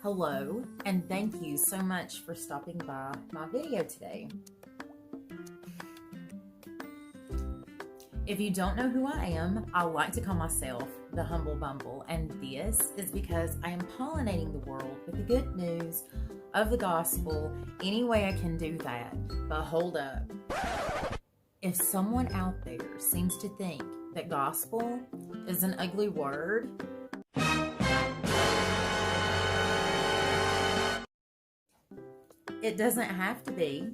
Hello, and thank you so much for stopping by my video today. If you don't know who I am, I like to call myself the Humble Bumble, and this is because I am pollinating the world with the good news of the gospel any way I can do that. But hold up. If someone out there seems to think that gospel is an ugly word, it doesn't have to be.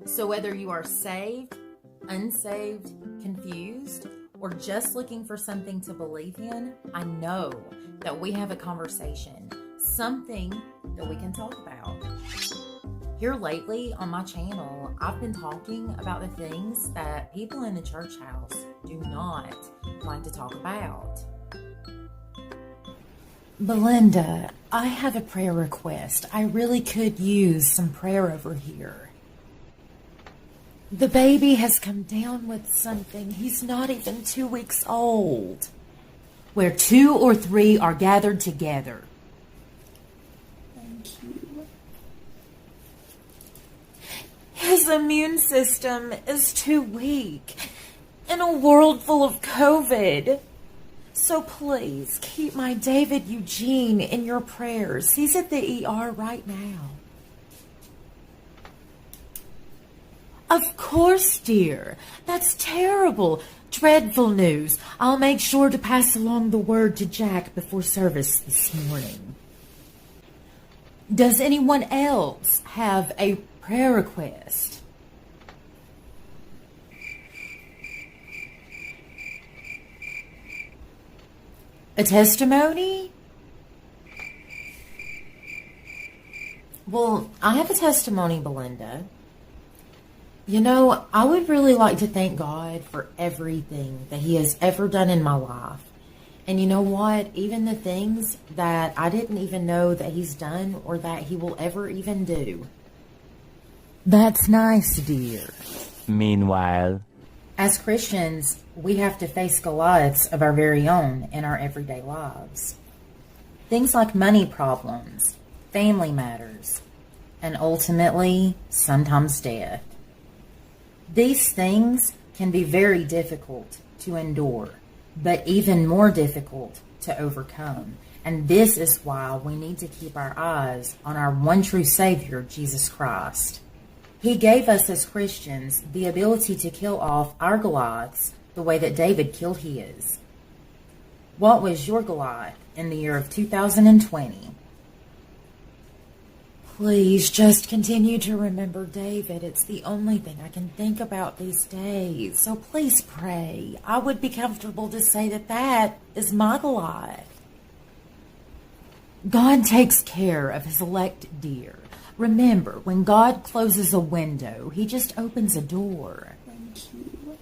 So whether you are saved, unsaved, confused, or just looking for something to believe in, I know that we have a conversation, something that we can talk about. Here lately on my channel, I've been talking about the things that people in the church house do not like to talk about. Belinda, I have a prayer request. I really could use some prayer over here. The baby has come down with something. He's not even 2 weeks old. Where 2 or 3 are gathered together. Thank you. His immune system is too weak in a world full of COVID. So please keep my David Eugene in your prayers. He's at the ER right now. Of course, dear. That's terrible. Dreadful news. I'll make sure to pass along the word to Jack before service this morning. Does anyone else have a prayer request? A testimony? Well, I have a testimony, Belinda. You know, I would really like to thank God for everything that He has ever done in my life. And you know what? Even the things that I didn't even know that He's done or that He will ever even do. That's nice, dear. Meanwhile, as Christians, we have to face Goliaths of our very own in our everyday lives. Things like money problems, family matters, and ultimately, sometimes death. These things can be very difficult to endure, but even more difficult to overcome. And this is why we need to keep our eyes on our one true Savior, Jesus Christ. He gave us as Christians the ability to kill off our Goliaths the way that David killed his. What was your Goliath in the year of 2020? Please just continue to remember David. It's the only thing I can think about these days. So please pray. I would be comfortable to say that that is my Goliath. God takes care of His elect, dear. Remember, when God closes a window, He just opens a door. Thank you.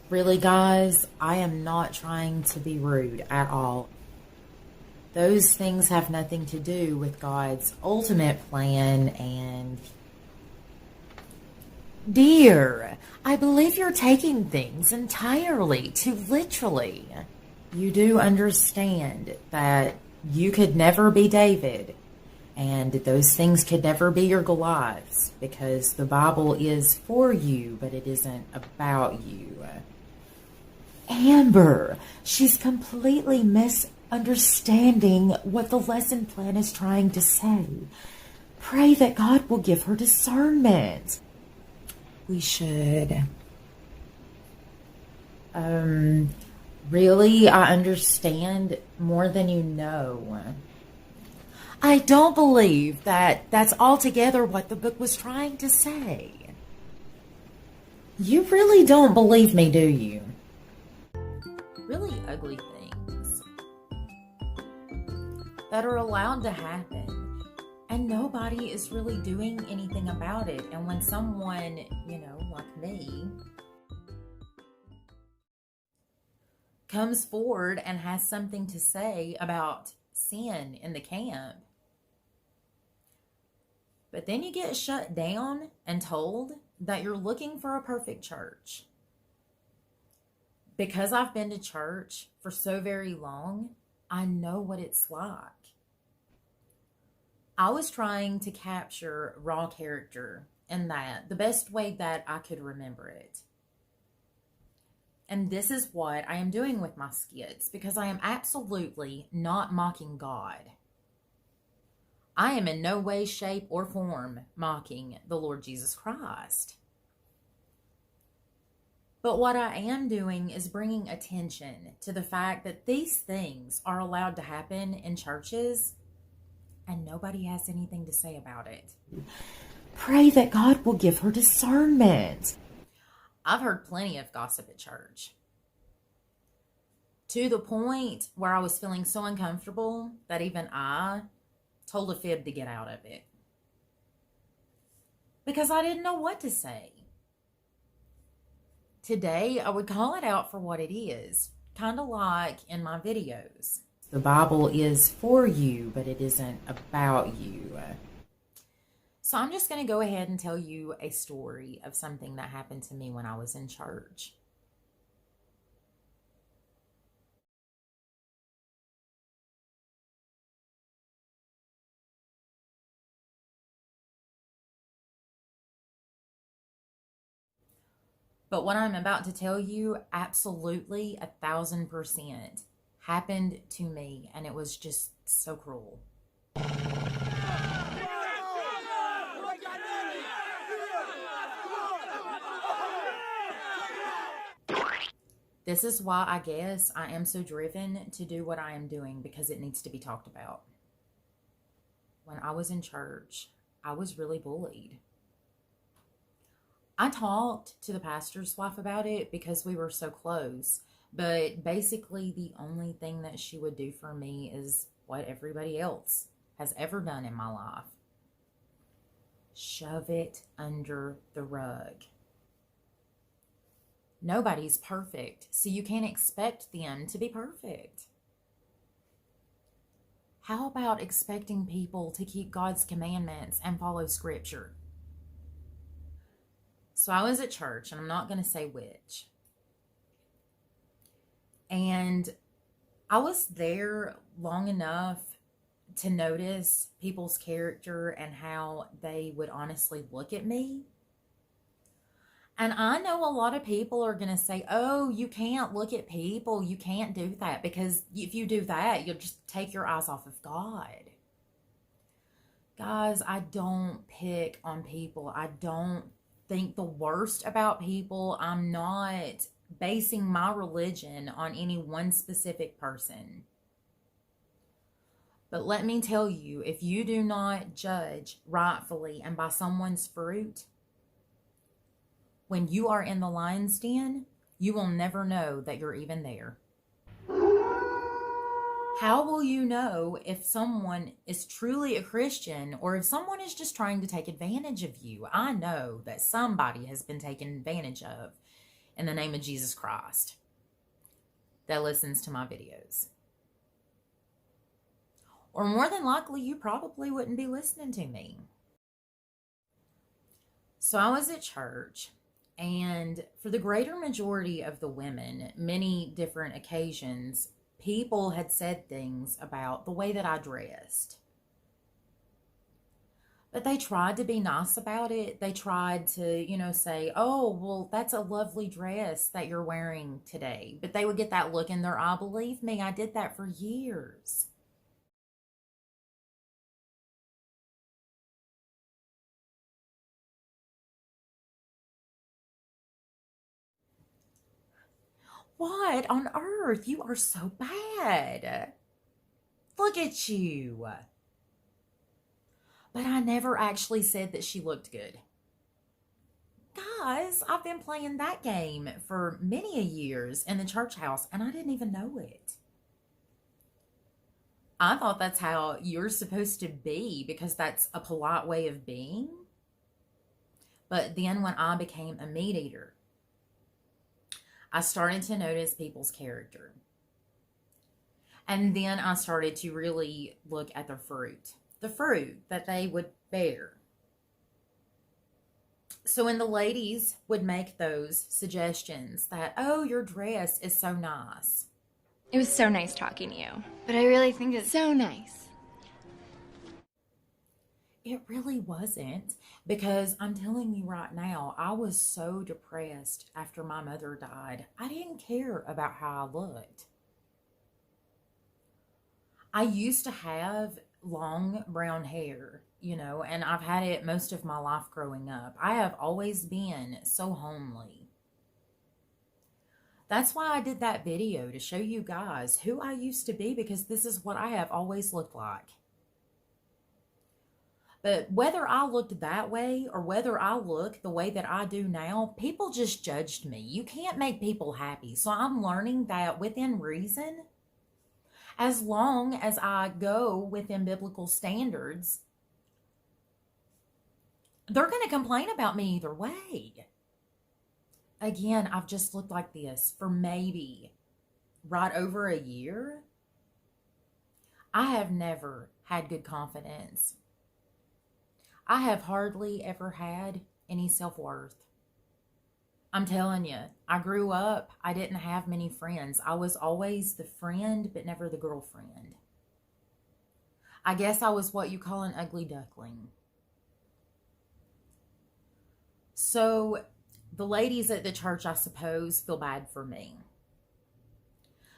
Really, guys, I am not trying to be rude at all. Those things have nothing to do with God's ultimate plan and... Dear, I believe you're taking things entirely too literally. You do understand that you could never be David. And those things could never be your Goliaths because the Bible is for you, but it isn't about you. Amber, she's completely misunderstanding what the lesson plan is trying to say. Pray that God will give her discernment. We should. Really, I understand more than you know. I don't believe that that's altogether what the book was trying to say. You really don't believe me, do you? Really ugly things that are allowed to happen, and nobody is really doing anything about it. And when someone, like me, comes forward and has something to say about sin in the camp, but then you get shut down and told that you're looking for a perfect church. Because I've been to church for so very long, I know what it's like. I was trying to capture raw character in that the best way that I could remember it. And this is what I am doing with my skits, because I am absolutely not mocking God. I am in no way, shape, or form mocking the Lord Jesus Christ. But what I am doing is bringing attention to the fact that these things are allowed to happen in churches and nobody has anything to say about it. Pray that God will give her discernment. I've heard plenty of gossip at church, to the point where I was feeling so uncomfortable that even I told a fib to get out of it, because I didn't know what to say. Today, I would call it out for what it is, kind of like in my videos. The Bible is for you, but it isn't about you. So I'm just going to go ahead and tell you a story of something that happened to me when I was in church. But what I'm about to tell you, absolutely 1,000% happened to me, and it was just so cruel. This is why I guess I am so driven to do what I am doing, because it needs to be talked about. When I was in church, I was really bullied. I talked to the pastor's wife about it because we were so close, but basically the only thing that she would do for me is what everybody else has ever done in my life: shove it under the rug. Nobody's perfect, so you can't expect them to be perfect. How about expecting people to keep God's commandments and follow scripture? So I was at church, and I'm not going to say which. And I was there long enough to notice people's character and how they would honestly look at me. And I know a lot of people are going to say, oh, you can't look at people. You can't do that, because if you do that, you'll just take your eyes off of God. Guys, I don't pick on people. I don't think the worst about people. I'm not basing my religion on any one specific person. But let me tell you, if you do not judge rightfully and by someone's fruit, when you are in the lion's den, you will never know that you're even there. How will you know if someone is truly a Christian or if someone is just trying to take advantage of you? I know that somebody has been taken advantage of in the name of Jesus Christ that listens to my videos. Or more than likely, you probably wouldn't be listening to me. So I was at church, and for the greater majority of the women, many different occasions, people had said things about the way that I dressed. But they tried to be nice about it. They tried to, say, oh, well, that's a lovely dress that you're wearing today. But they would get that look in their eye. Believe me, I did that for years. What on earth? You are so bad. Look at you. But I never actually said that she looked good. Guys, I've been playing that game for many a years in the church house, and I didn't even know it. I thought that's how you're supposed to be, because that's a polite way of being. But then when I became a meat eater, I started to notice people's character. And then I started to really look at their fruit. The fruit that they would bear. So when the ladies would make those suggestions that, oh, your dress is so nice. It was so nice talking to you, but I really think it's so nice. it really wasn't, because I'm telling you right now, I was so depressed after my mother died. I didn't care about how I looked. I used to have long brown hair, and I've had it most of my life growing up. I have always been so homely. That's why I did that video, to show you guys who I used to be, because this is what I have always looked like. But whether I looked that way or whether I look the way that I do now, people just judged me. You can't make people happy. So I'm learning that within reason, as long as I go within biblical standards, they're going to complain about me either way. Again, I've just looked like this for maybe right over a year. I have never had good confidence. I have hardly ever had any self-worth. I'm telling you, I grew up, I didn't have many friends. I was always the friend, but never the girlfriend. I guess I was what you call an ugly duckling. So the ladies at the church, I suppose, feel bad for me.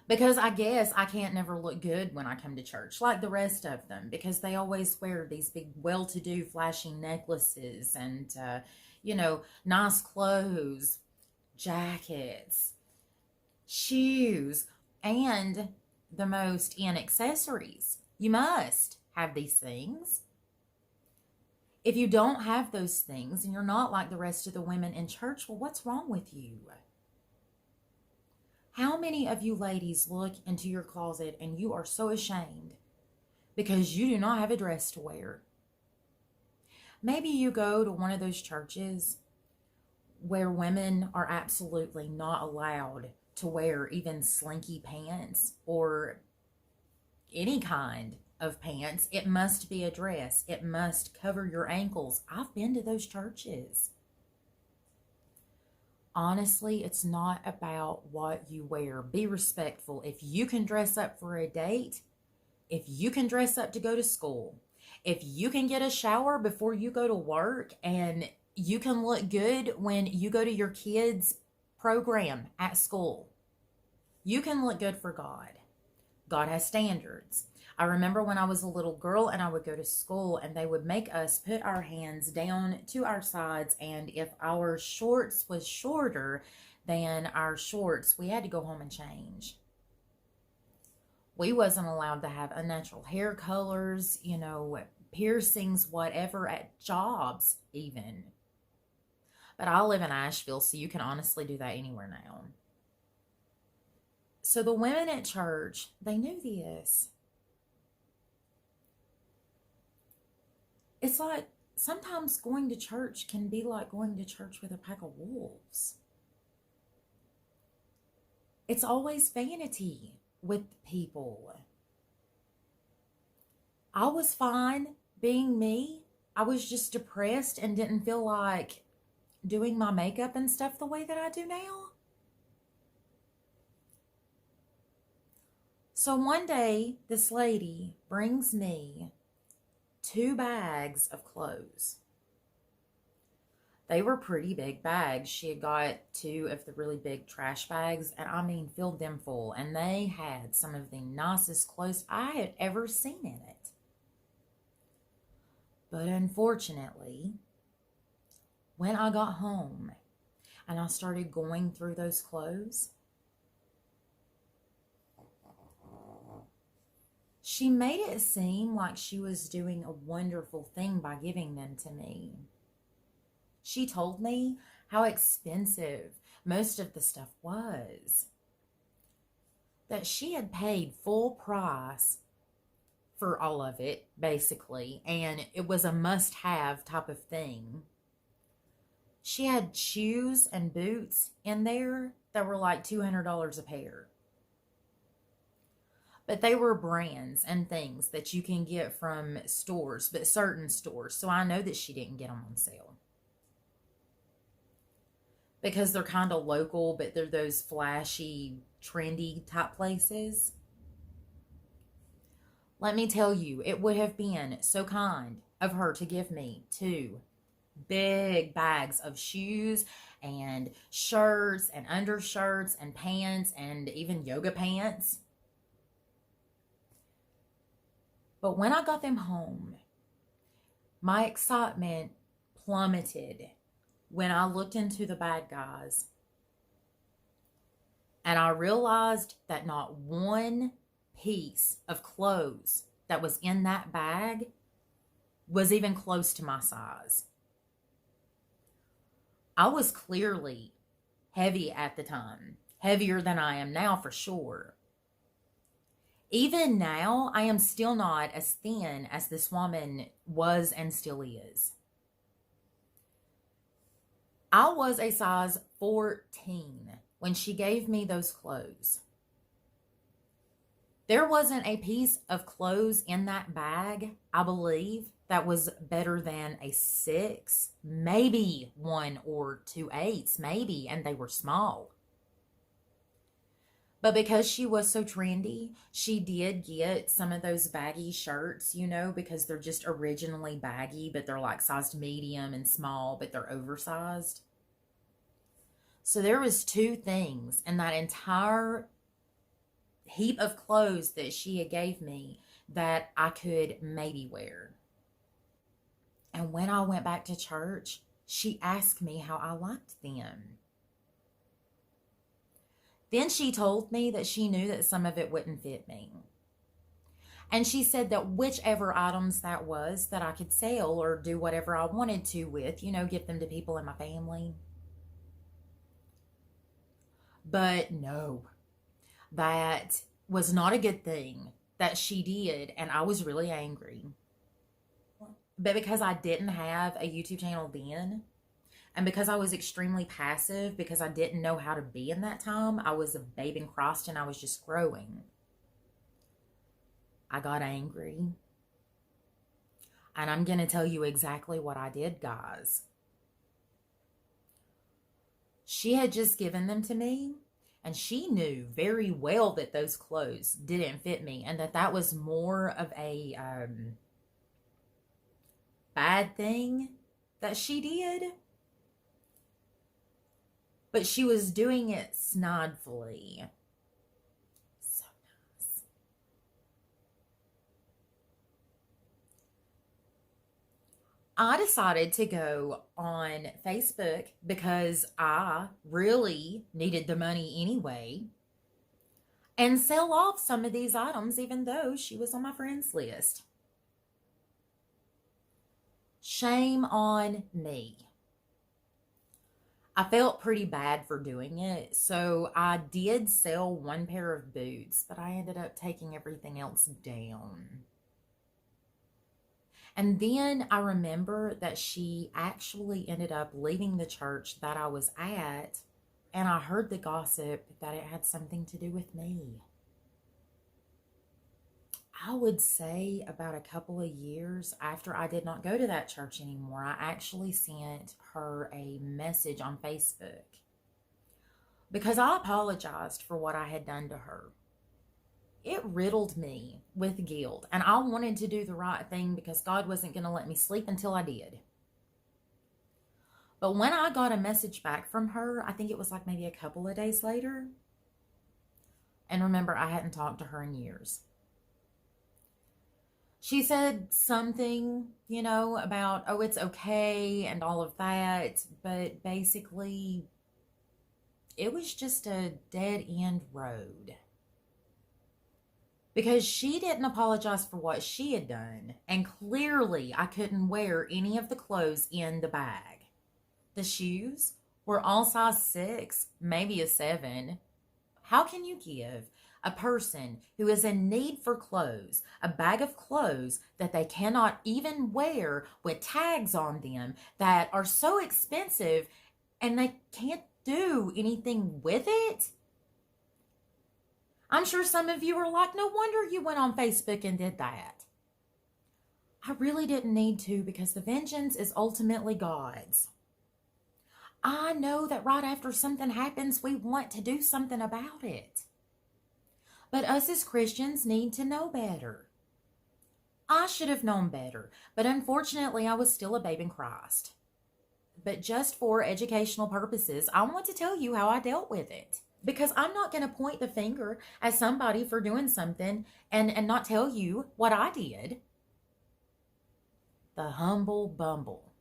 Because I guess I can't never look good when I come to church, like the rest of them, because they always wear these big, well-to-do, flashing necklaces and, nice clothes, jackets, shoes, and the most in accessories. You must have these things. If you don't have those things and you're not like the rest of the women in church, well, what's wrong with you? How many of you ladies look into your closet and you are so ashamed because you do not have a dress to wear? Maybe you go to one of those churches where women are absolutely not allowed to wear even slinky pants or any kind of pants. It must be a dress. It must cover your ankles. I've been to those churches. Honestly, it's not about what you wear. Be respectful. If you can dress up for a date, if you can dress up to go to school, if you can get a shower before you go to work, and you can look good when you go to your kids' program at school, you can look good for God. God has standards. I remember when I was a little girl and I would go to school and they would make us put our hands down to our sides, and if our shorts was shorter than our shorts, we had to go home and change. We wasn't allowed to have unnatural hair colors, piercings, whatever, at jobs even. But I live in Asheville, so you can honestly do that anywhere now. So the women at church, they knew this. It's like sometimes going to church can be like going to church with a pack of wolves. It's always vanity with people. I was fine being me. I was just depressed and didn't feel like doing my makeup and stuff the way that I do now. So one day, this lady brings me 2 bags of clothes. They were pretty big bags. She had got 2 of the really big trash bags, and I mean filled them full. And they had some of the nicest clothes I had ever seen in it. But unfortunately, when I got home and I started going through those clothes, she made it seem like she was doing a wonderful thing by giving them to me. She told me how expensive most of the stuff was. That she had paid full price for all of it, basically, and it was a must-have type of thing. She had shoes and boots in there that were like $200 a pair. But they were brands and things that you can get from stores, but certain stores. So I know that she didn't get them on sale. Because they're kind of local, but they're those flashy, trendy type places. Let me tell you, it would have been so kind of her to give me 2 big bags of shoes and shirts and undershirts and pants and even yoga pants. But when I got them home, my excitement plummeted when I looked into the bad guys. And I realized that not one piece of clothes that was in that bag was even close to my size. I was clearly heavy at the time, heavier than I am now for sure. Even now, I am still not as thin as this woman was and still is. I was a size 14 when she gave me those clothes. There wasn't a piece of clothes in that bag, I believe, that was better than a 6, maybe 1 or 2 8s, maybe, and they were small. But because she was so trendy, she did get some of those baggy shirts, because they're just originally baggy, but they're like sized medium and small, but they're oversized. So there was 2 things in that entire heap of clothes that she had gave me that I could maybe wear. And when I went back to church, she asked me how I liked them. Then she told me that she knew that some of it wouldn't fit me. And she said that whichever items that was that I could sell or do whatever I wanted to with, give them to people in my family. But no, that was not a good thing that she did, and I was really angry. But because I didn't have a YouTube channel then, and because I was extremely passive, because I didn't know how to be in that time, I was a babe in Christ and I was just growing. I got angry. And I'm going to tell you exactly what I did, guys. She had just given them to me, and she knew very well that those clothes didn't fit me, and that was more of a bad thing that she did. But she was doing it snidely. So nice. I decided to go on Facebook because I really needed the money anyway and sell off some of these items even though she was on my friends list. Shame on me. I felt pretty bad for doing it, so I did sell 1 pair of boots, but I ended up taking everything else down. And then I remember that she actually ended up leaving the church that I was at, and I heard the gossip that it had something to do with me. I would say about a couple of years after I did not go to that church anymore, I actually sent her a message on Facebook because I apologized for what I had done to her. It riddled me with guilt, and I wanted to do the right thing because God wasn't going to let me sleep until I did. But when I got a message back from her, I think it was like maybe a couple of days later, and remember, I hadn't talked to her in years. She said something, about, oh, it's okay and all of that. But basically, it was just a dead-end road. Because she didn't apologize for what she had done. And clearly, I couldn't wear any of the clothes in the bag. The shoes were all size 6, maybe a 7. How can you give a person who is in need for clothes a bag of clothes that they cannot even wear with tags on them that are so expensive and they can't do anything with it? I'm sure some of you are like, no wonder you went on Facebook and did that. I really didn't need to because the vengeance is ultimately God's. I know that right after something happens, we want to do something about it. But us as Christians need to know better. I should have known better, but unfortunately I was still a babe in Christ. But just for educational purposes, I want to tell you how I dealt with it. Because I'm not going to point the finger at somebody for doing something and not tell you what I did. The Humble Bumble.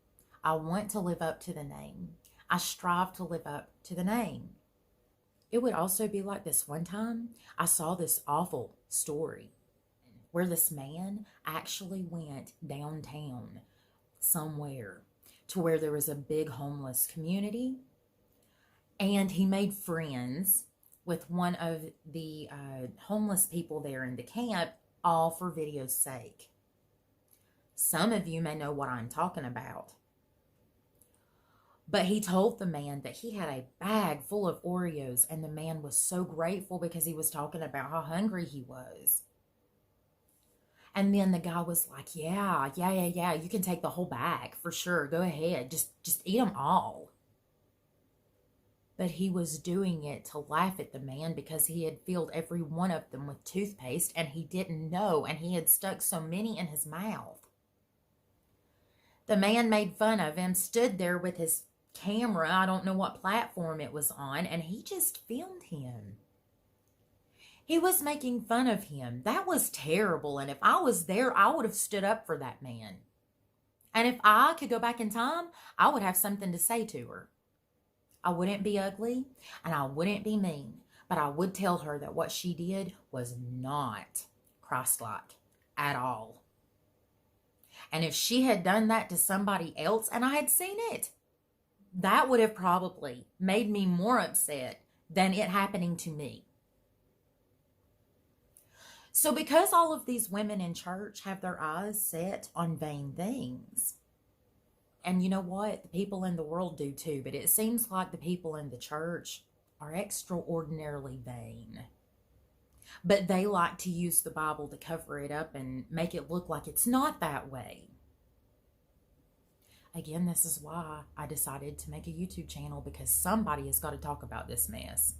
I want to live up to the name. I strive to live up to the name. It would also be like this one time, I saw this awful story where this man actually went downtown somewhere to where there was a big homeless community, and he made friends with one of the homeless people there in the camp, all for video's sake. Some of you may know what I'm talking about. But he told the man that he had a bag full of Oreos, and the man was so grateful because he was talking about how hungry he was. And then the guy was like, yeah, you can take the whole bag for sure. Go ahead. Just eat them all. But he was doing it to laugh at the man because he had filled every one of them with toothpaste and he didn't know, and he had stuck so many in his mouth. The man made fun of him, stood there with his camera, I don't know what platform it was on, and he just filmed him. He was making fun of him. That was terrible. And if I was there, I would have stood up for that man. And if I could go back in time, I would have something to say to her. I wouldn't be ugly and I wouldn't be mean, but I would tell her that what she did was not Christ-like at all. And if she had done that to somebody else and I had seen it, that would have probably made me more upset than it happening to me. So because all of these women in church have their eyes set on vain things, and you know what? The people in the world do too, but it seems like the people in the church are extraordinarily vain. But they like to use the Bible to cover it up and make it look like it's not that way. Again, this is why I decided to make a YouTube channel, because somebody has got to talk about this mess.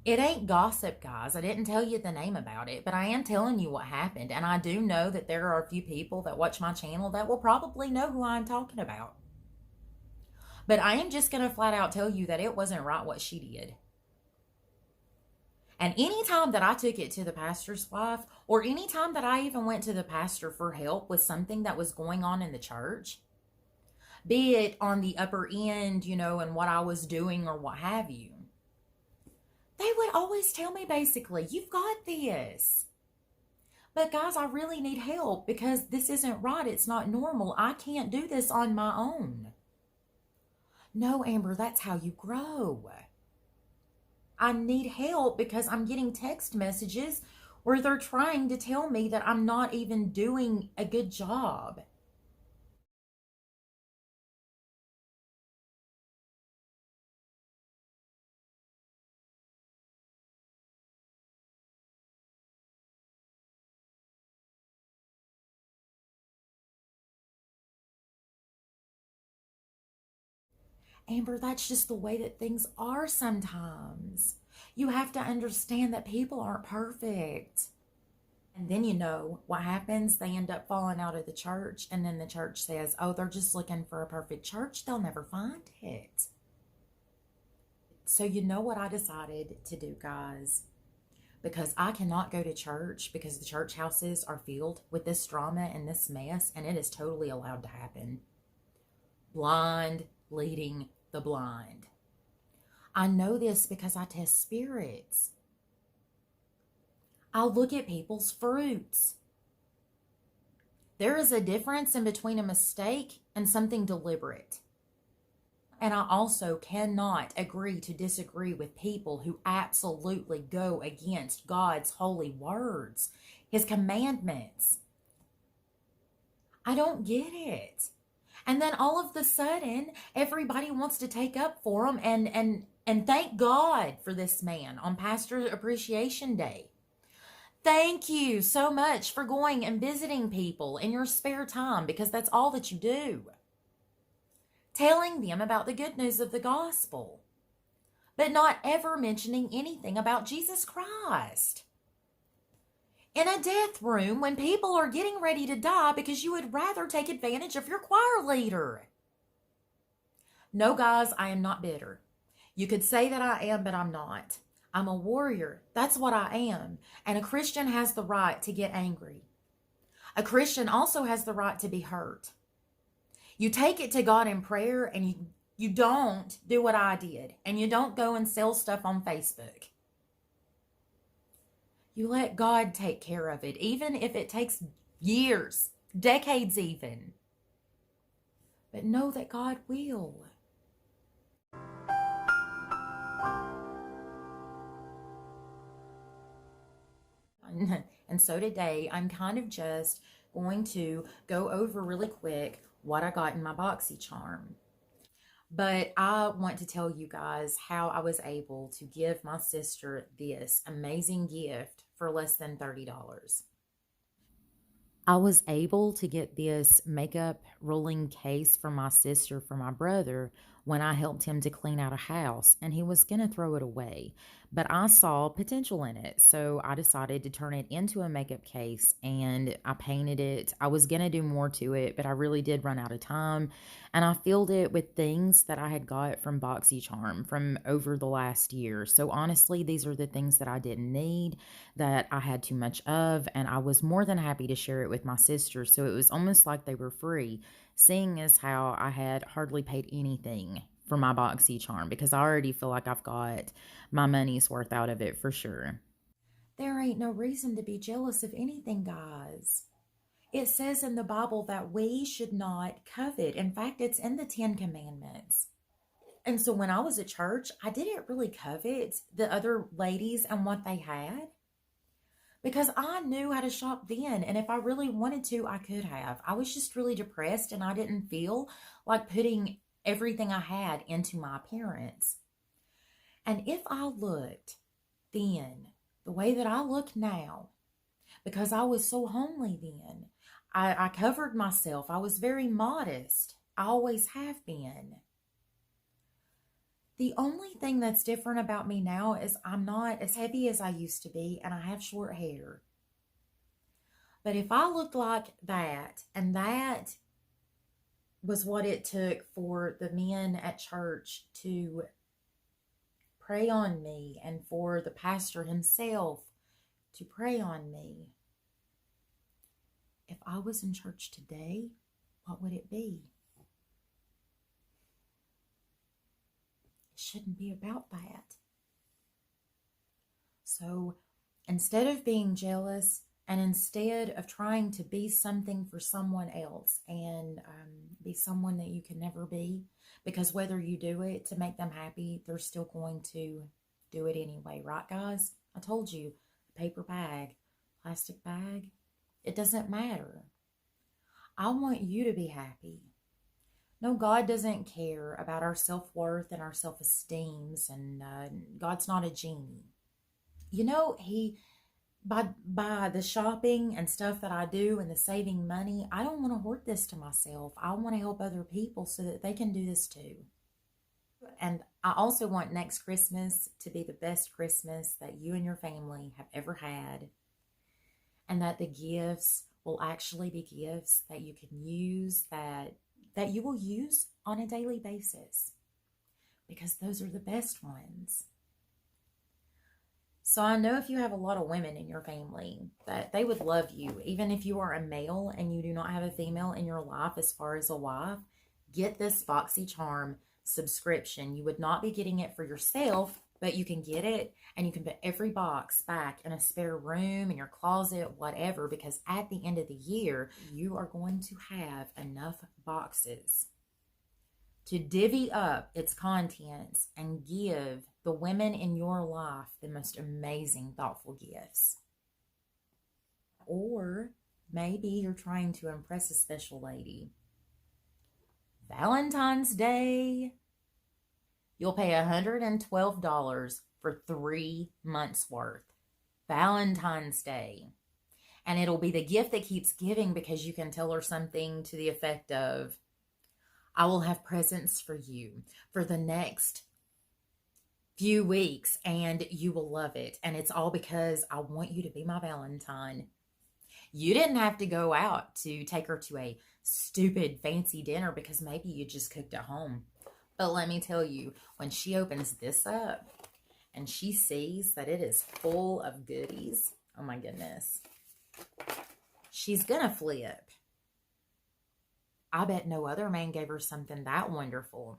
It ain't gossip, guys. I didn't tell you the name about it, but I am telling you what happened. And I do know that there are a few people that watch my channel that will probably know who I'm talking about. But I am just going to flat out tell you that it wasn't right what she did. And anytime that I took it to the pastor's wife, or anytime that I even went to the pastor for help with something that was going on in the church, be it on the upper end, and what I was doing or what have you, they would always tell me basically, you've got this. But guys, I really need help because this isn't right. It's not normal. I can't do this on my own. No, Amber, that's how you grow. I need help because I'm getting text messages where they're trying to tell me that I'm not even doing a good job. Amber, that's just the way that things are sometimes. You have to understand that people aren't perfect. And then what happens? They end up falling out of the church, and then the church says, oh, they're just looking for a perfect church. They'll never find it. So you know what I decided to do, guys? Because I cannot go to church because the church houses are filled with this drama and this mess, and it is totally allowed to happen. Blind leading the blind. I know this because I test spirits. I look at people's fruits. There is a difference in between a mistake and something deliberate. And I also cannot agree to disagree with people who absolutely go against God's holy words, His commandments. I don't get it. And then all of a sudden, everybody wants to take up for him and thank God for this man on Pastor Appreciation Day. Thank you so much for going and visiting people in your spare time, because that's all that you do. Telling them about the good news of the gospel, but not ever mentioning anything about Jesus Christ. in a death room when people are getting ready to die because you would rather take advantage of your choir leader. No, guys, I am not bitter. You could say that I am, but I'm not. I'm a warrior. That's what I am. And a Christian has the right to get angry. A Christian also has the right to be hurt. You take it to God in prayer, and you don't do what I did, and you don't go and sell stuff on Facebook. You let God take care of it, even if it takes years, decades even. But know that God will. And so today, I'm kind of just going to go over really quick what I got in my boxycharm. But I want to tell you guys how I was able to give my sister this amazing gift for less than $30. I was able to get this makeup rolling case for my sister for my brother when I helped him to clean out a house, and he was going to throw it away. But I saw potential in it, so I decided to turn it into a makeup case, and I painted it. I was going to do more to it, but I really did run out of time, and I filled it with things that I had got from boxycharm from over the last year. So honestly, these are the things that I didn't need, that I had too much of, and I was more than happy to share it with my sister, so it was almost like they were free, seeing as how I had hardly paid anything for my boxycharm, because I already feel like I've got my money's worth out of it for sure. There ain't no reason to be jealous of anything, guys. It says in the Bible that we should not covet. In fact, it's in the 10 Commandments. And so when I was at church, I didn't really covet the other ladies and what they had, because I knew how to shop then. And if I really wanted to, I could have. I was just really depressed, and I didn't feel like putting everything I had into my appearance. And if I looked then the way that I look now, because I was so homely then, I covered myself. I was very modest. I always have been. The only thing that's different about me now is I'm not as heavy as I used to be, and I have short hair. But if I looked like that, and that was what it took for the men at church to pray on me, and for the pastor himself to pray on me, if I was in church today, what would it be? It shouldn't be about that. So instead of being jealous, and instead of trying to be something for someone else, and be someone that you can never be, because whether you do it to make them happy, they're still going to do it anyway, right, guys? I told you, paper bag, plastic bag, it doesn't matter. I want you to be happy. No, God doesn't care about our self-worth and our self-esteems, and God's not a genie. You know, by the shopping and stuff that I do and the saving money, I don't want to hoard this to myself. I want to help other people so that they can do this too. And I also want next Christmas to be the best Christmas that you and your family have ever had, and that the gifts will actually be gifts that you can use, that you will use on a daily basis, because those are the best ones. So I know if you have a lot of women in your family, that they would love you. Even if you are a male and you do not have a female in your life as far as a wife, get this boxycharm subscription. You would not be getting it for yourself, but you can get it, and you can put every box back in a spare room, in your closet, whatever, because at the end of the year, you are going to have enough boxes to divvy up its contents and give the women in your life the most amazing, thoughtful gifts. Or maybe you're trying to impress a special lady. Valentine's Day, you'll pay $112 for 3 months worth. Valentine's Day. And it'll be the gift that keeps giving, because you can tell her something to the effect of, I will have presents for you for the next few weeks, and you will love it. And it's all because I want you to be my Valentine. You didn't have to go out to take her to a stupid fancy dinner because maybe you just cooked at home. But let me tell you, when she opens this up and she sees that it is full of goodies, oh my goodness, she's gonna flip. I bet no other man gave her something that wonderful.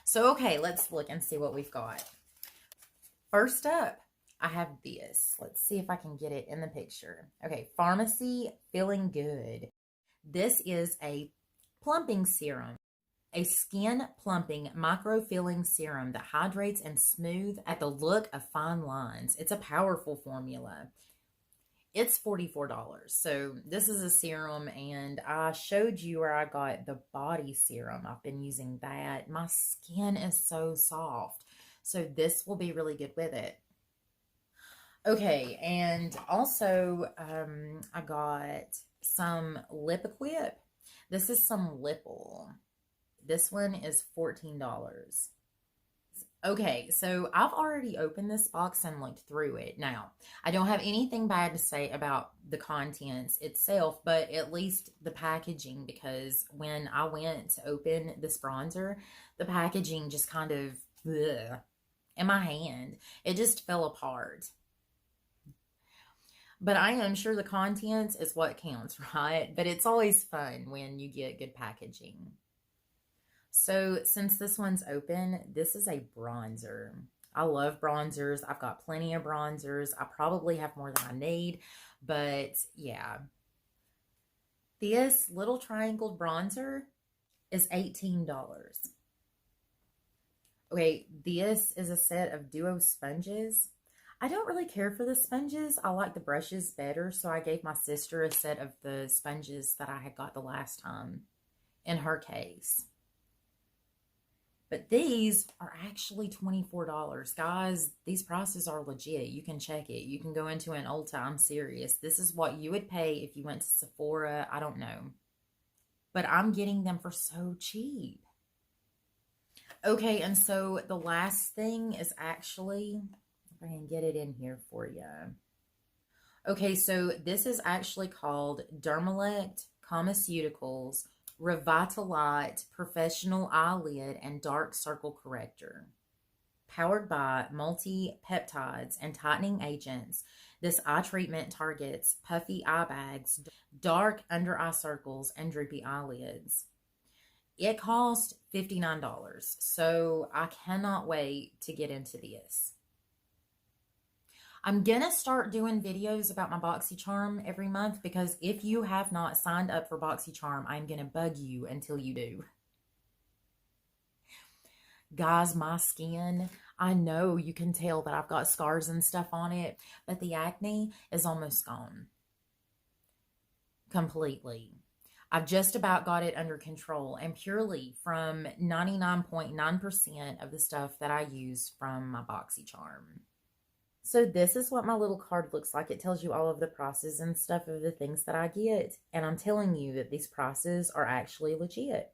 So, okay, let's look and see what we've got. First up, I have this. Let's see if I can get it in the picture. Okay, Pharmacy Feeling Good. This is a plumping serum, a skin plumping micro-filling serum that hydrates and smooths at the look of fine lines. It's a powerful formula. It's $44. So this is a serum, and I showed you where I got the body serum. I've been using that. My skin is so soft. So this will be really good with it. Okay, and also I got some lip equip. This is some lip oil. This one is $14. Okay, so I've already opened this box and looked through it. Now, I don't have anything bad to say about the contents itself, but at least the packaging, because when I went to open this bronzer, the packaging just kind of, ugh, in my hand, it just fell apart. But I am sure the contents is what counts, right? But it's always fun when you get good packaging. So since this one's open, this is a bronzer. I love bronzers. I've got plenty of bronzers. I probably have more than I need, but yeah. This little triangled bronzer is $18. Okay, this is a set of duo sponges. I don't really care for the sponges. I like the brushes better, so I gave my sister a set of the sponges that I had got the last time in her case. But these are actually $24. Guys, these prices are legit. You can check it. You can go into an Ulta. I'm serious. This is what you would pay if you went to Sephora. I don't know. But I'm getting them for so cheap. Okay, and so the last thing is actually, if I can get it in here for you. Okay, so this is actually called Dermalect Cosmeceuticals Revitalize Professional Eyelid and Dark Circle Corrector. Powered by multi-peptides and tightening agents, this eye treatment targets puffy eye bags, dark under eye circles, and droopy eyelids. It cost $59, so I cannot wait to get into this. I'm going to start doing videos about my boxycharm every month, because if you have not signed up for boxycharm, I'm going to bug you until you do. Guys, my skin, I know you can tell that I've got scars and stuff on it, but the acne is almost gone. Completely. I've just about got it under control, and purely from 99.9% of the stuff that I use from my boxycharm. So this is what my little card looks like. It tells you all of the prices and stuff of the things that I get. And I'm telling you that these prices are actually legit.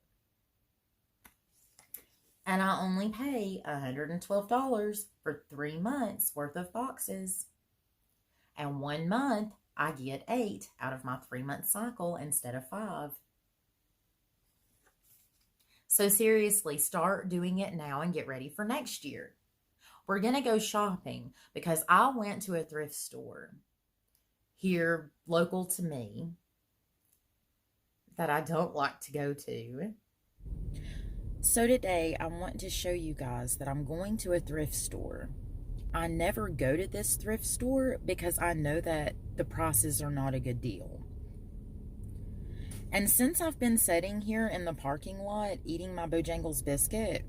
And I only pay $112 for 3 months worth of boxes. And 1 month, I get 8 out of my 3-month cycle instead of 5. So seriously, start doing it now and get ready for next year. We're going to go shopping because I went to a thrift store here local to me that I don't like to go to. So today I want to show you guys that I'm going to a thrift store. I never go to this thrift store because I know that the prices are not a good deal. And since I've been sitting here in the parking lot eating my Bojangles biscuit,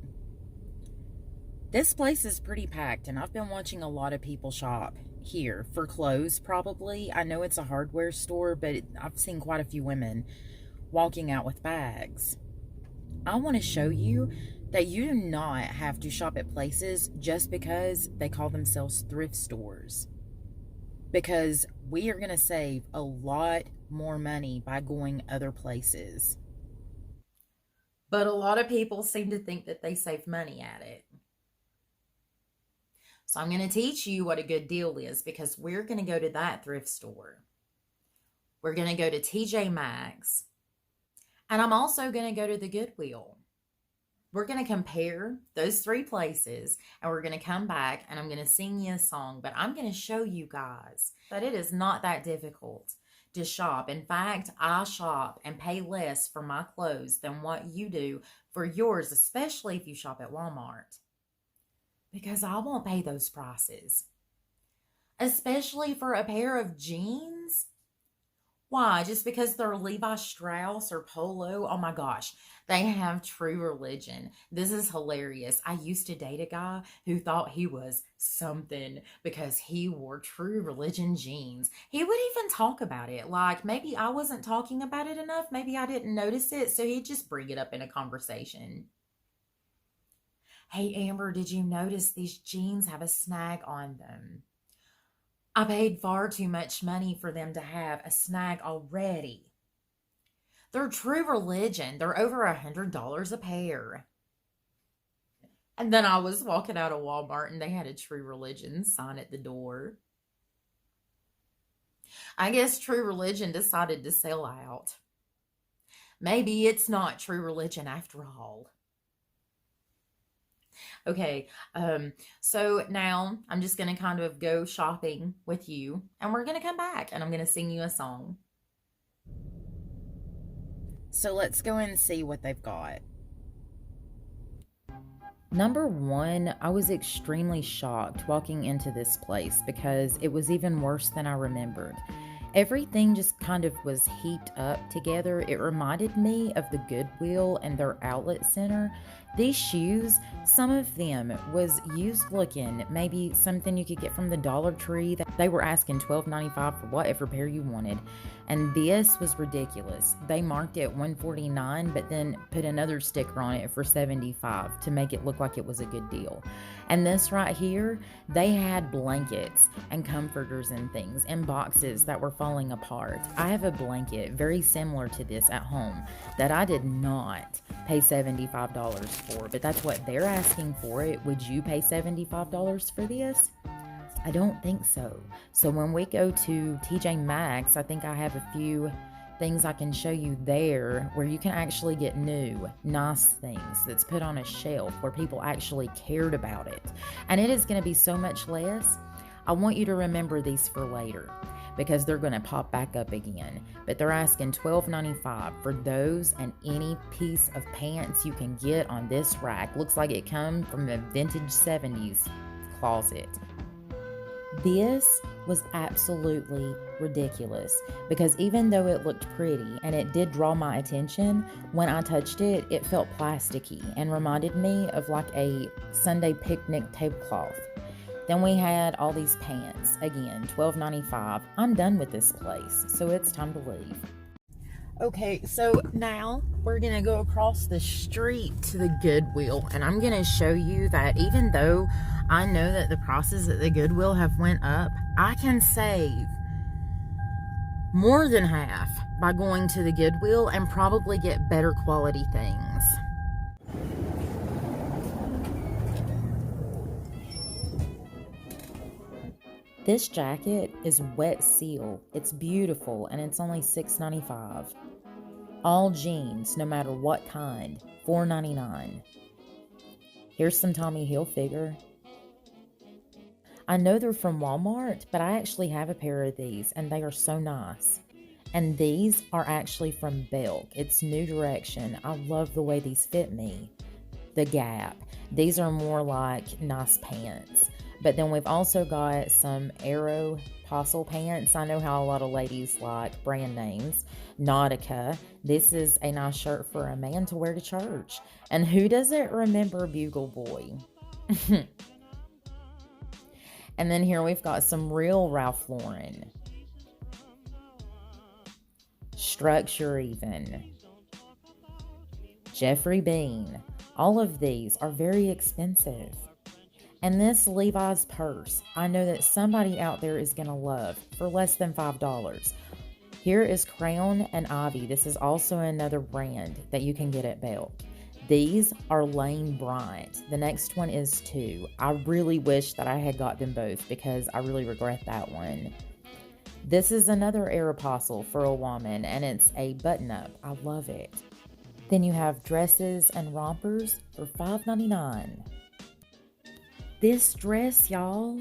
this place is pretty packed, and I've been watching a lot of people shop here for clothes, probably. I know it's a hardware store, but I've seen quite a few women walking out with bags. I want to show you that you do not have to shop at places just because they call themselves thrift stores. Because we are going to save a lot more money by going other places. But a lot of people seem to think that they save money at it. So I'm going to teach you what a good deal is, because we're going to go to that thrift store. We're going to go to TJ Maxx. And I'm also going to go to the Goodwill. We're going to compare those 3 places, and we're going to come back, and I'm going to sing you a song. But I'm going to show you guys that it is not that difficult to shop. In fact, I shop and pay less for my clothes than what you do for yours, especially if you shop at Walmart. Because I won't pay those prices. Especially for a pair of jeans. Why? Just because they're Levi Strauss or Polo? Oh my gosh. They have True Religion. This is hilarious. I used to date a guy who thought he was something because he wore True Religion jeans. He would even talk about it. Like, maybe I wasn't talking about it enough. Maybe I didn't notice it. So he'd just bring it up in a conversation. Hey, Amber, did you notice these jeans have a snag on them? I paid far too much money for them to have a snag already. They're True Religion. They're over $100 a pair. And then I was walking out of Walmart and they had a True Religion sign at the door. I guess True Religion decided to sell out. Maybe it's not True Religion after all. Okay, so now I'm just going to kind of go shopping with you, and we're going to come back, and I'm going to sing you a song. So let's go and see what they've got. Number 1, I was extremely shocked walking into this place because it was even worse than I remembered. Everything just kind of was heaped up together. It reminded me of the Goodwill and their outlet center. These shoes, some of them was used looking, maybe something you could get from the Dollar Tree. They were asking $12.95 for whatever pair you wanted. And this was ridiculous. They marked it $149, but then put another sticker on it for $75 to make it look like it was a good deal. And this right here, they had blankets and comforters and things in boxes that were falling apart. I have a blanket very similar to this at home that I did not pay $75 for, but that's what they're asking for it. Would you pay $75 for this? I don't think so. So when we go to TJ Maxx, I think I have a few things I can show you there where you can actually get new, nice things that's put on a shelf where people actually cared about it. And it is going to be so much less. I want you to remember these for later because they're going to pop back up again. But they're asking $12.95 for those and any piece of pants you can get on this rack. Looks like it come from the vintage 70s closet. This was absolutely ridiculous because even though it looked pretty and it did draw my attention, when I touched it, it felt plasticky and reminded me of like a Sunday picnic tablecloth. Then we had all these pants. Again, $12.95. I'm done with this place, so it's time to leave. Okay, so now we're going to go across the street to the Goodwill, and I'm going to show you that even though I know that the prices at the Goodwill have went up, I can save more than half by going to the Goodwill and probably get better quality things. This jacket is wet seal. It's beautiful and it's only $6.95. All jeans, no matter what kind, $4.99. Here's some Tommy Hilfiger. I know they're from Walmart, but I actually have a pair of these and they are so nice. And these are actually from Belk. It's New Direction. I love the way these fit me. The Gap. These are more like nice pants. But then we've also got some Aeropostale pants. I know how a lot of ladies like brand names. Nautica. This is a nice shirt for a man to wear to church. And who doesn't remember Bugle Boy? And then here we've got some real Ralph Lauren. Structure even. Jeffrey Bean. All of these are very expensive. And this Levi's purse, I know that somebody out there is going to love for less than $5. Here is Crown and Ivy. This is also another brand that you can get at Belk. These are Lane Bryant. The next one is 2. I really wish that I had got them both because I really regret that one. This is another Aeropostale for a woman, and it's a button-up. I love it. Then you have dresses and rompers for $5.99. This dress, y'all.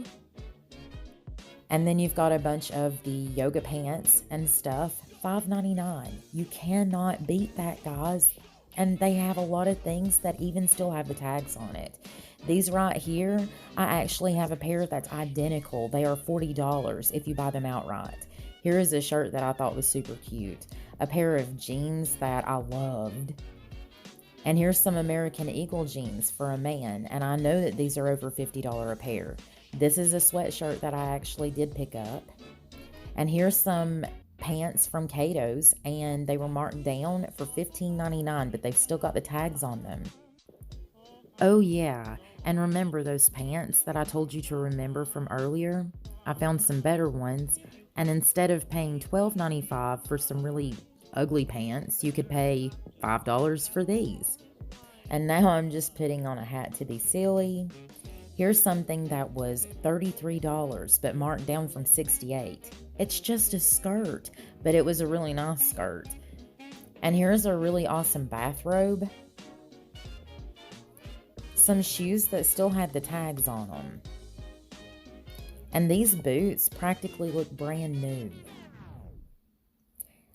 And then you've got a bunch of the yoga pants and stuff, $5.99. You cannot beat that, guys. And they have a lot of things that even still have the tags on it. These right here, I actually have a pair that's identical. They are $40 if you buy them outright. Here is a shirt that I thought was super cute. A pair of jeans that I loved. And here's some American Eagle jeans for a man. And I know that these are over $50 a pair. This is a sweatshirt that I actually did pick up. And here's some pants from Cato's, and they were marked down for $15.99, but they've still got the tags on them. Oh yeah, and remember those pants that I told you to remember from earlier? I found some better ones, and instead of paying $12.95 for some really ugly pants, you could pay $5 for these. And now I'm just putting on a hat to be silly. Here's something that was $33, but marked down from $68. It's just a skirt, but it was a really nice skirt. And here's a really awesome bathrobe. Some shoes that still had the tags on them. And these boots practically look brand new.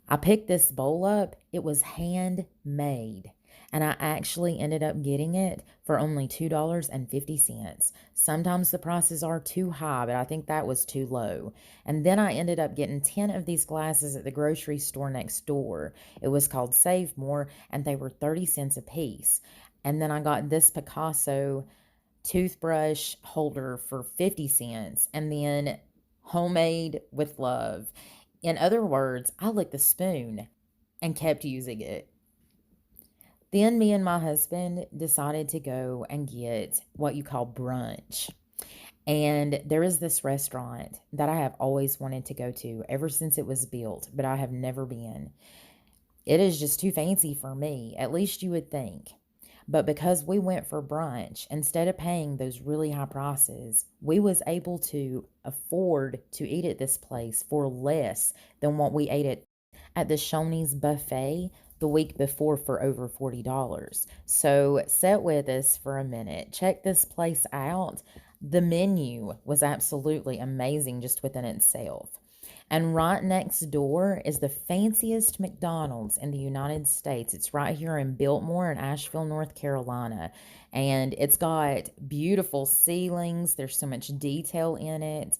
I picked this bowl up. It was handmade. And I actually ended up getting it for only $2.50. Sometimes the prices are too high, but I think that was too low. And then I ended up getting 10 of these glasses at the grocery store next door. It was called Save More, and they were 30 cents a piece. And then I got this Picasso toothbrush holder for 50 cents, and then homemade with love. In other words, I licked the spoon and kept using it. Then me and my husband decided to go and get what you call brunch. And there is this restaurant that I have always wanted to go to ever since it was built, but I have never been. It is just too fancy for me, at least you would think. But because we went for brunch, instead of paying those really high prices, we was able to afford to eat at this place for less than what we ate at the Shoney's buffet the week before for over $40. So sit with us for a minute. Check this place out. The menu was absolutely amazing just within itself. And right next door is the fanciest McDonald's in the United States. It's right here in Biltmore in Asheville, North Carolina. And it's got beautiful ceilings. There's so much detail in it.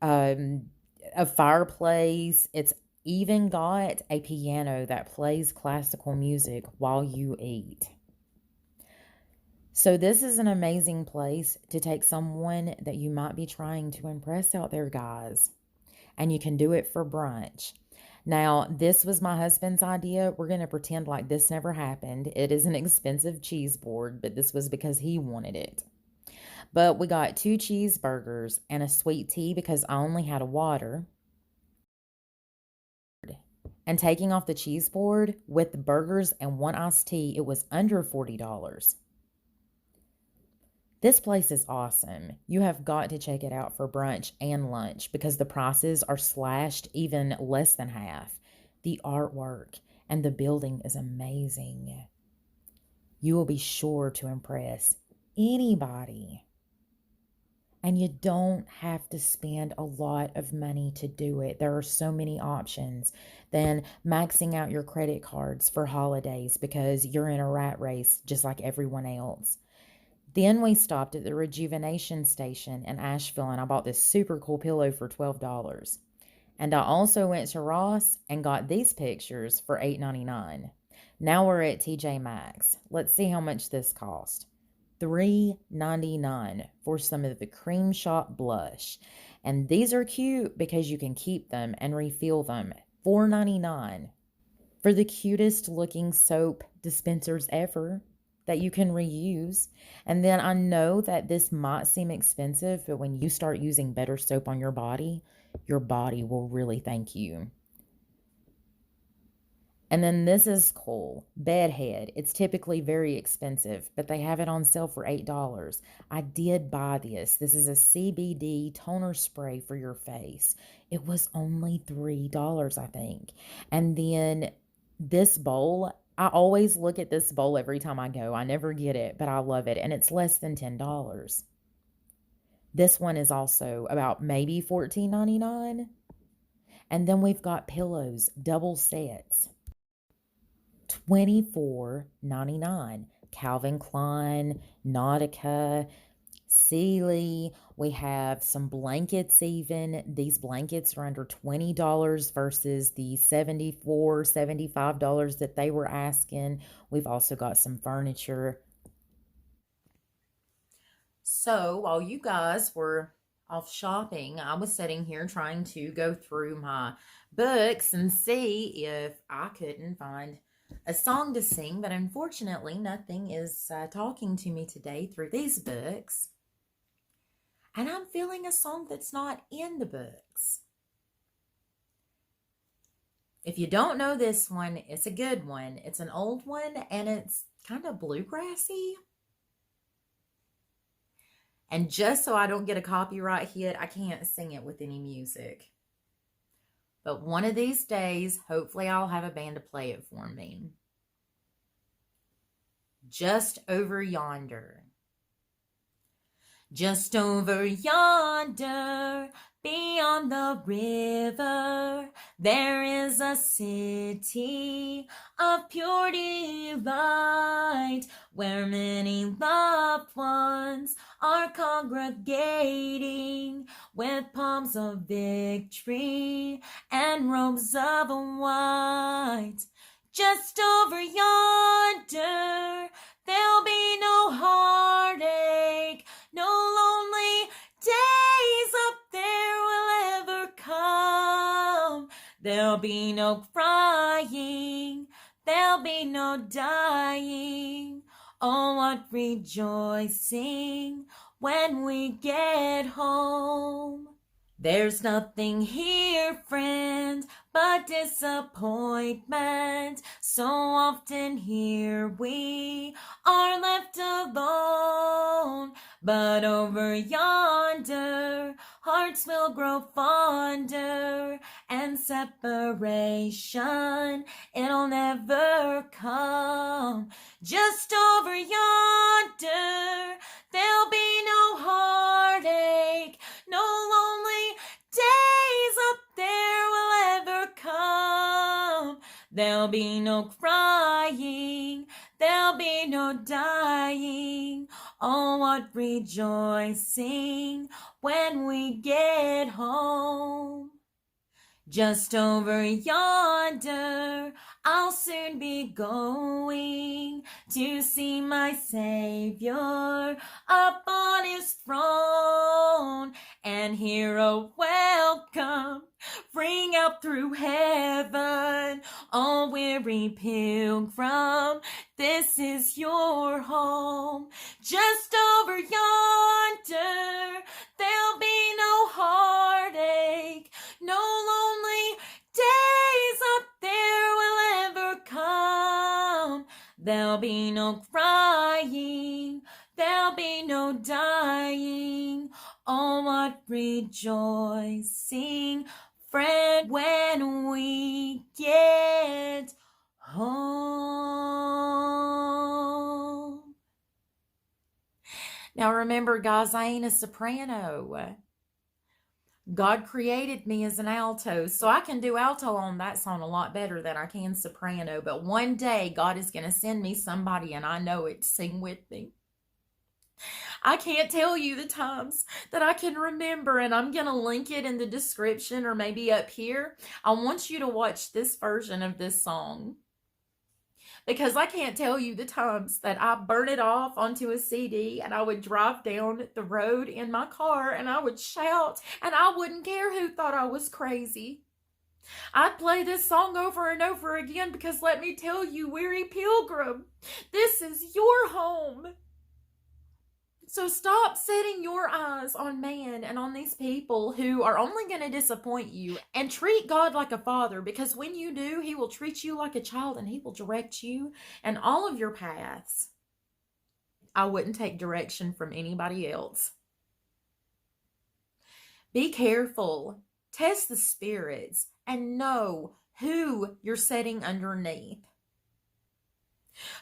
A fireplace. It's even got a piano that plays classical music while you eat. So this is an amazing place to take someone that you might be trying to impress out there, guys. And you can do it for brunch. Now, this was my husband's idea. We're going to pretend like this never happened. It is an expensive cheese board, but this was because he wanted it. But we got 2 cheeseburgers and a sweet tea because I only had a water. And taking off the cheese board with the burgers and 1 iced tea, it was under $40. This place is awesome. You have got to check it out for brunch and lunch because the prices are slashed even less than half. The artwork and the building is amazing. You will be sure to impress anybody. And you don't have to spend a lot of money to do it. There are so many options than maxing out your credit cards for holidays because you're in a rat race just like everyone else. Then we stopped at the Rejuvenation Station in Asheville, and I bought this super cool pillow for $12. And I also went to Ross and got these pictures for $8.99. Now we're at TJ Maxx. Let's see how much this cost. $3.99 for some of the Cream Shop blush. And these are cute because you can keep them and refill them. $4.99 for the cutest looking soap dispensers ever that you can reuse. And then I know that this might seem expensive, but when you start using better soap on your body will really thank you. And then this is cool. Bedhead. It's typically very expensive, but they have it on sale for $8. I did buy this. This is a CBD toner spray for your face. It was only $3, I think. And then this bowl, I always look at this bowl every time I go. I never get it, but I love it. And it's less than $10. This one is also about maybe $14.99. And then we've got pillows, double sets. $24.99. Calvin Klein, Nautica, Sealy. We have some blankets even. These blankets are under $20 versus the $74, $75 that they were asking. We've also got some furniture. So while you guys were off shopping, I was sitting here trying to go through my books and see if I couldn't find a song to sing, but unfortunately nothing is talking to me today through these books. And I'm feeling a song that's not in the books. If you don't know this one, it's a good one. It's an old one and it's kind of bluegrassy. And just so I don't get a copyright hit, I can't sing it with any music. But one of these days, hopefully I'll have a band to play it for me. Just over yonder. Just over yonder, beyond the river, there is a city of pure delight, where many loved ones are congregating with palms of victory and robes of white. Just over yonder, there'll be no heartache, no lonely days up there will ever come. There'll be no crying, there'll be no dying. Oh, what rejoicing when we get home. There's nothing here, friend, but disappointment. So often here we are left alone. But over yonder, hearts will grow fonder, and separation, it'll never come. Just over yonder, there'll be no heartache, no lonely days up there will ever come. There'll be no crying, there'll be no dying. Oh, what rejoicing when we get home. Just over yonder, I'll soon be going to see my Savior up on his throne, and hear a welcome ring out through heaven. Oh, weary pilgrim, this is your home. Just over yonder, there'll be no heartache, no lonely days up there will ever come. There'll be no crying, there'll be no dying. Oh, what rejoicing, friend, when we get home. Now remember, guys, I ain't a soprano. God created me as an alto, so I can do alto on that song a lot better than I can soprano. But one day, God is going to send me somebody, and I know it, to sing with me. I can't tell you the times that I can remember, and I'm going to link it in the description or maybe up here. I want you to watch this version of this song, because I can't tell you the times that I burn it off onto a CD and I would drive down the road in my car and I would shout, and I wouldn't care who thought I was crazy. I'd play this song over and over again, because let me tell you, weary pilgrim, this is your home. So stop setting your eyes on man and on these people who are only going to disappoint you, and treat God like a father, because when you do, he will treat you like a child and he will direct you and all of your paths. I wouldn't take direction from anybody else. Be careful. Test the spirits and know who you're setting underneath.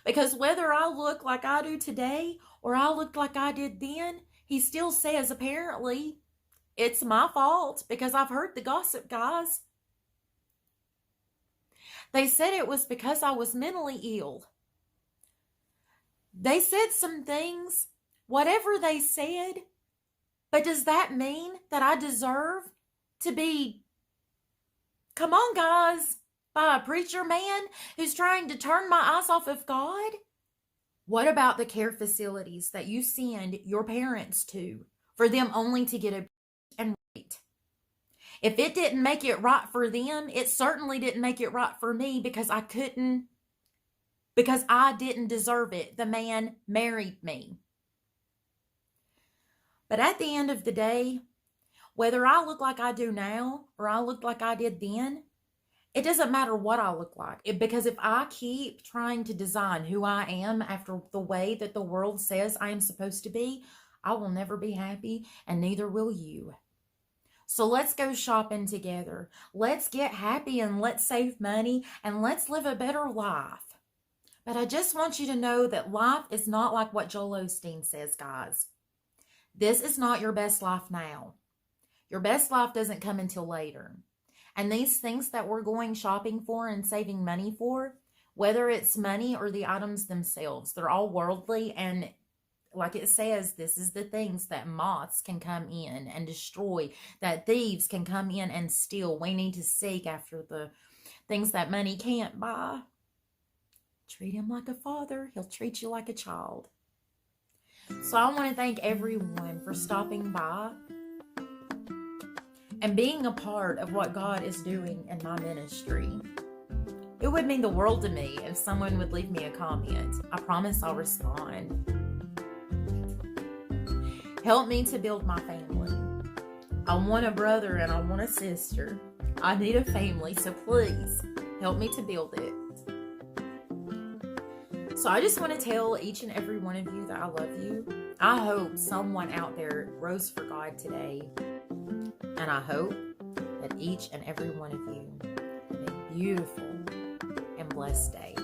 Because whether I look like I do today or I look like I did then, he still says apparently it's my fault, because I've heard the gossip, guys. They said it was because I was mentally ill. They said some things, whatever they said, but does that mean that I deserve to be, come on guys, by a preacher man who's trying to turn my eyes off of God? What about the care facilities that you send your parents to for them only to get abused and raped? If it didn't make it right for them, it certainly didn't make it right for me, because I didn't deserve it. The man married me. But at the end of the day, whether I look like I do now or I look like I did then, it doesn't matter what I look like. Because if I keep trying to design who I am after the way that the world says I am supposed to be, I will never be happy, and neither will you. So let's go shopping together. Let's get happy and let's save money and let's live a better life. But I just want you to know that life is not like what Joel Osteen says, guys. This is not your best life now. Your best life doesn't come until later. And these things that we're going shopping for and saving money for, whether it's money or the items themselves, they're all worldly. And like it says, this is the things that moths can come in and destroy, that thieves can come in and steal. We need to seek after the things that money can't buy. Treat him like a father. He'll treat you like a child. So I want to thank everyone for stopping by and being a part of what God is doing in my ministry. It would mean the world to me if someone would leave me a comment. I promise I'll respond. Help me to build my family. I want a brother and I want a sister. I need a family, so please help me to build it. So I just want to tell each and every one of you that I love you. I hope someone out there rose for God today. And I hope that each and every one of you have a beautiful and blessed day.